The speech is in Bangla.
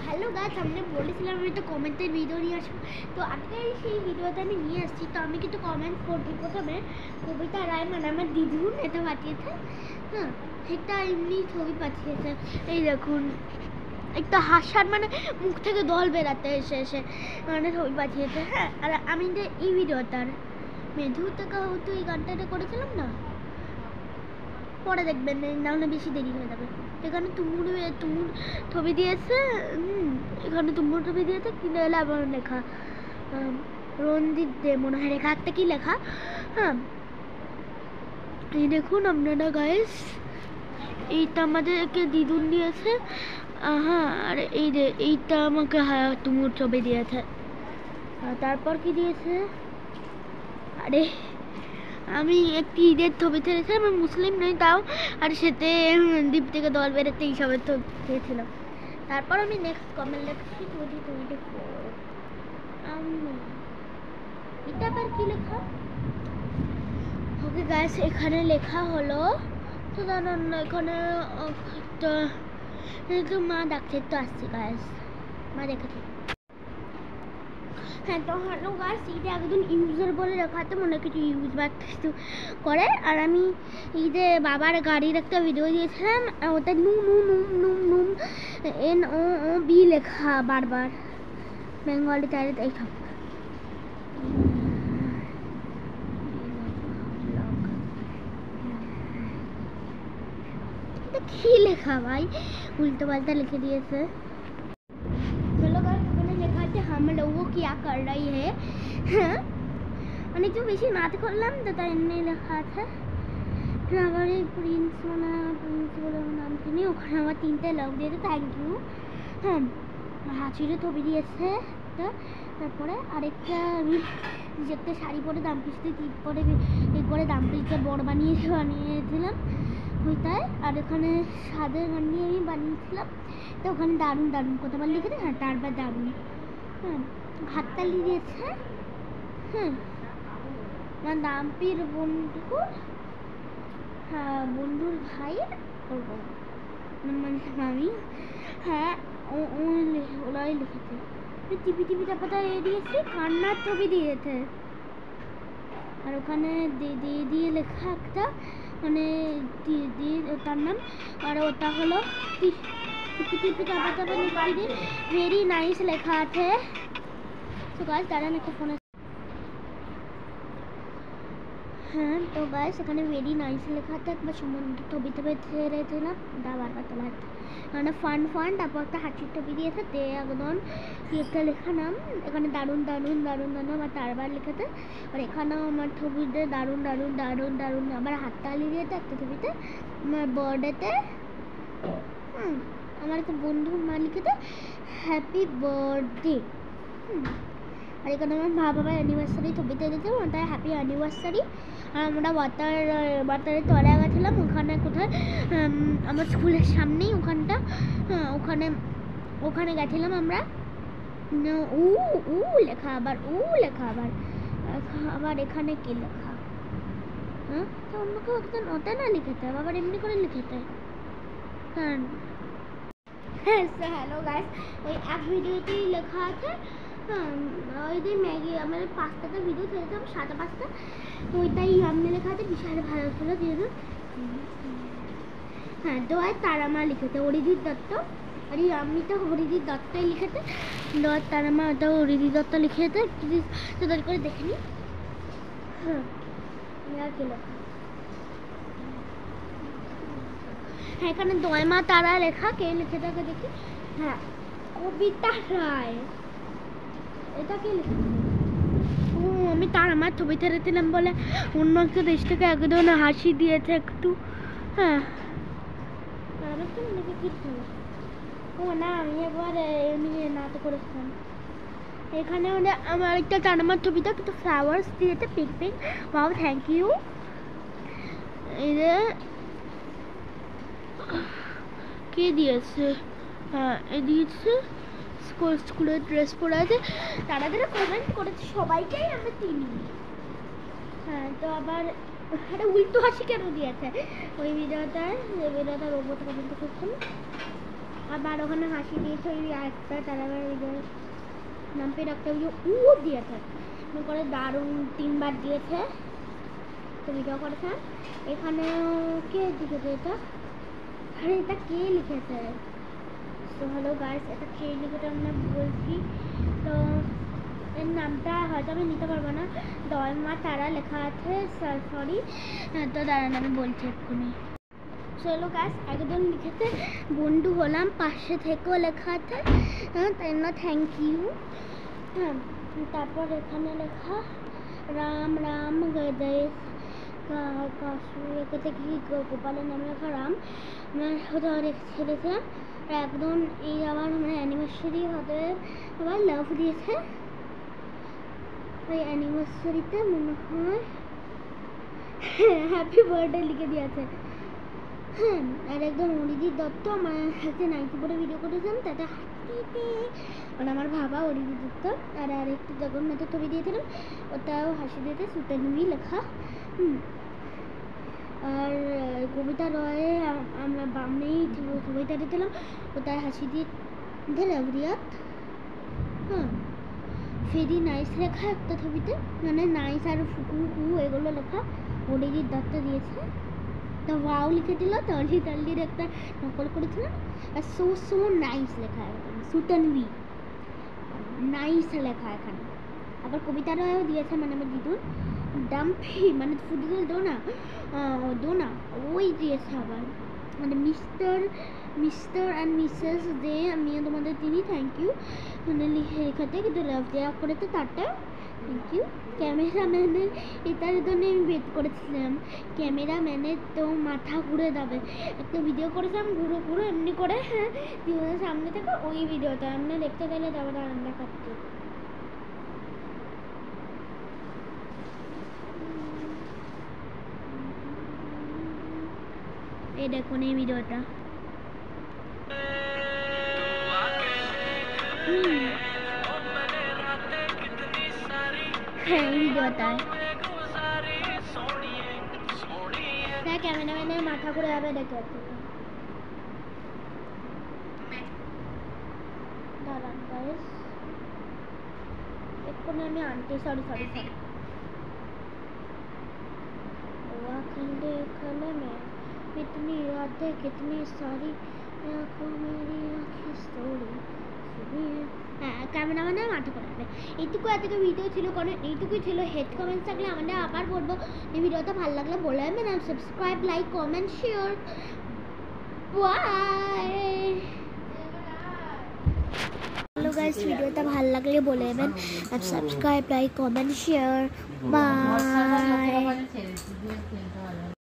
হ্যালো গাইস, আমি বলেছিলাম আমি তো কমেন্টের ভিডিও নিয়ে আসবো। তো আজকে সেই ভিডিওতে আমি নিয়ে আসছি। তো আমি কিন্তু কমেন্ট করছি। প্রথমে কবিতা রায় মানে আমার দিদুন এটা পাঠিয়েছে। হ্যাঁ, এটা এমনি ছবি পাঠিয়েছে। এই দেখুন, একটা হাসার মানে মুখ থেকে দল বেরাতে এসে মানে ছবি পাঠিয়েছে। হ্যাঁ, আর আমি যে এই ভিডিওটার মেধু থেকে হয়তো এই গানটা করেছিলাম না, পরে দেখবেন, নাহলে বেশি দেরি হয়ে যাবে। এখানে তুমুর ছবি দিয়েছে। এখানে তুমুর ছবি দিয়েছে, কিনে এলে আবার লেখা রঞ্জিত দে মনে হয় লেখা, একটা কি লেখা। হ্যাঁ, এই দেখুন আপনারা গাইস, এইটা আমাদেরকে দিদুন দিয়েছে। হ্যাঁ, আর এইটা আমাকে তুমুর ছবি দিয়েছে। তারপর কি দিয়েছে, আরে আমি একটি ঈদের ছবি ছেড়েছিলাম, আমি মুসলিম নই তাও, আর সেতে দ্বীপ থেকে দল বেরোতে এইসবের ছবি দিয়েছিলাম। তারপর আমি নেক্সট কমেন্ট লিখছি 2024। এটা আবার কি লেখা? ওকে গাইস, এখানে লেখা হলো, তো দাঁড়ান এখানে একটু মা ডাকছে, একটু আসছি গাইস, মা দেখেছি। হ্যাঁ, তো হ্যালো গাইস, এটা একজন ইউজার বলে লেখাতে মনে কিছু ইউজ বা কিছু করে। আর আমি এই যে বাবার গাড়ির একটা ভিডিও দিয়েছিলাম, ওটা নুম NOOB লেখা বারবার বেঙ্গলি টাইপ এইসব। কি লেখা ভাই, উল্টো পাল্টা লিখে দিয়েছে। चलो गाइस, मैंने लिखा है हम लोगों क्या कर रही है। অনেক বেশি নাচ করলাম তো তাই এমনি লেখা আছে। আবার এই প্রিন্স বলে নাম তিনি, ওখানে আমার 3টে লাভ দিয়েছে, থ্যাংক ইউ। হ্যাঁ, হাঁচিরও ছবি দিয়েছে। তারপরে আরেকটা আমি যে একটা শাড়ি পরে দামপিসতে টিপ পরে এই করে দামপিসটা বড় বানিয়েছিলাম ওইটাই। আর ওখানে স্বাদের গান নিয়ে আমি বানিয়েছিলাম। তো ওখানে দারুণ কতবার লিখেছে। হ্যাঁ, তারপর দারুণ। হ্যাঁ, হাততালি দিয়েছে। হ্যাঁ, আমার দাম্পির বন্ধুর ভাইয়ের মানে মামি। হ্যাঁ, ওরাই লিখেছে। টিপি চাপাটা দিয়েছি, কান্নার ছবি দিয়েছে। আর ওখানে দিয়ে লেখা একটা মানে দিদি তার নাম, আর ওটা হলো টিপি চাপা লিখে ভেরি নাইস লেখা আছে। তো গাইস দাঁড়ান একটা ফোনে। হ্যাঁ, তো গাইস এখানে ভেরি নাইস লেখা আছে, একবার সমুদ্র ছবি ছেড়েছিলাম বারবার তোলা মানে ফান। তারপর একটা হাঁচির ছবি দিয়েছে, তে একদম কি একটা লেখা নাম। এখানে দারুণ আমার তারবার লিখেছে। আর এখানেও আমার ছবিতে দারুণ আবার হাততালি দিয়েছে একটা ছবিতে। আমার বার্থডেতে আমার একটা বন্ধু মা লিখেছে হ্যাপি বার্থডে। আর এখানে আমার বাবার অ্যানিভার্সারি ছবিতে দিয়েছে, ওটা হ্যাপি অ্যানিভার্সারি। আর আমরা বাতারে তলায় গেছিলাম, ওখানে কোথায় আমার স্কুলের সামনেই ওখানটা। ওখানে গেছিলাম আমরা। উ লেখা আবার এখানে কি লেখা? হ্যাঁ, তো আমাকে ওটা না লিখেতে আবার এমনি করে লিখেতে। হ্যাঁ, হ্যালো গাইস, ওই এক ভিডিওতেই লেখা আছে। ওই যে ম্যাগি আমাদের 5টা ভিডিও ছেড়েছিলাম, 7-5টা, তো ওইটাই সামনে লেখা আছে বিশাল ভালো ছিল দিয়ে। হ্যাঁ, তো আর তারামা লিখেছে অরিজিৎ দত্ত। আরে আমি তো অরিজিৎ দত্তই লিখেছে, তারামা ওটা অরিজিৎ দত্ত লিখেছে। তাদের করে দেখে নি। হ্যাঁ, আর কি লেখা? হ্যাঁ, এখানে দয়মা তারা লেখা, কে লিখে থাকে দেখি। হ্যাঁ, কবিতা রায়, এটা কে লিখেছে? ও, আমি তার আমার ছবি ছেড়েছিলাম বলে অন্য একটা দেশ থেকে একজন হাসি দিয়েছে একটু। হ্যাঁ, ও না, আমি একবার নিয়ে নাচ করেছিলাম। এখানে আমার একটা তারামার ছবিটা কিন্তু ফ্লাওয়ার্স দিয়েছে, পিঙ্ক। Wow, thank you. এই যে কে দিয়েছে? হ্যাঁ, এই দিয়েছে স্কুলের ড্রেস পরে আছে। তারা যারা কমেন্ট করেছে সবাইকেই আমরা চিনি। হ্যাঁ, তো আবার একটা উল্টো হাসি কেন দিয়েছে ওই ভিডিওটার ওপর কমেন্ট করছেন। আবার ওখানে হাসি দিয়েছে ওই একটা তারাবার নাম পেয়ে একটা ও দিয়েছে করে দারুণ 3 বার দিয়েছে তো ভিডিও করেছে এখানে কে লিখেছে এটা আরে এটা কে লিখেছে তো হ্যালো গাইস এটা কে লিখেছে আমরা বলছি তো এর নামটা হয়তো আমি নিতে পারবো না দলমা তারা লেখা আছে সরি তো দাঁড়ান আমি বলছি এক্ষুনি চলো গাছ একজন লিখেছে বন্ধু হলাম পাশে থেকেও লেখা আছে তাই না থ্যাংক ইউ হ্যাঁ তারপর এখানে লেখা রাম রাম গদেশ কাশু কি গোপালের নামে লেখা রাম ছেড়েছিলাম একদম এই আমার মানে অ্যানিভার্সারি হবে আবার লাভ দিয়েছে ওই অ্যানিভার্সারিতে মনে হয় হ্যাপি বার্থডে লিখে দিয়েছে হ্যাঁ আর একদম অরিজিৎ দত্ত আমার হাতে নাইটি পরে ভিডিও করেছিলাম তাতে হাসিতে মানে আমার বাবা অরিজিৎ দত্ত আর আরেকটি জগন্নাথের ছবি দিয়েছিলাম ওটাও হাসি দিয়েছে সুতনবি লেখা আর কবিতা রয়ে আমরা বামনেই কবিতা দিয়েছিলাম ওটায় হাসি দিয়ে লাভরিয়াত হ্যাঁ ভেরি নাইস লেখা একটা ছবিতে মানে নাইস আর ফুকু এগুলো লেখা অরিজিৎ দত্ত দিয়েছে তো ওয়াও লিখে দিল তলির একটা নকল করেছিলাম আর সো নাইস লেখা এখানে সুতনবি নাইস লেখা এখানে আবার কবিতা রয়েও দিয়েছে মানে আমার দিদুন ডাম্পি মানে ফুটবল দোনা ওই দিয়েছে আবার মানে মিস্টার অ্যান্ড মিসেস দে আমি তোমাদের তিনি থ্যাংক ইউ মানে লেখাতে কিন্তু লাভ দেওয়া করেছে তারটা থ্যাংক ইউ ক্যামেরাম্যানের এটার জন্য আমি ওয়েট করেছিলাম ক্যামেরাম্যানের তো মাথা ঘুরে যাবে একটা ভিডিও করেছিলাম ঘুরে এমনি করে হ্যাঁ জীবনের সামনে থেকে ওই ভিডিওটা আমরা দেখতে গেলে যাবো রান্না খাচ্ছি এই দেখুন এই ভিডিওটা হ্যাঁ এই ভিডিওটায় ক্যামেরাম্যানের মাথা ঘুরে যাবে দেখে দাঁড়ান গাইস এক্ষুনি আমি আনটি সরি खाने में इतनी रातें कितनी सारी आँखों मेरी आँखें सोड़ी হ্যাঁ ক্যামেরাম্যানের মাথা করে যাবে এইটুকু এতটুকু ভিডিও ছিল কারণ এইটুকুই ছিল হেড কমেন্টস থাকলে আমাদের আবার বলবো এই ভিডিওটা ভালো লাগলে বলে দেবেন আর subscribe like comment share bye hello guys ভিডিওটা ভালো লাগলে বলে দেবেন আর subscribe like comment share by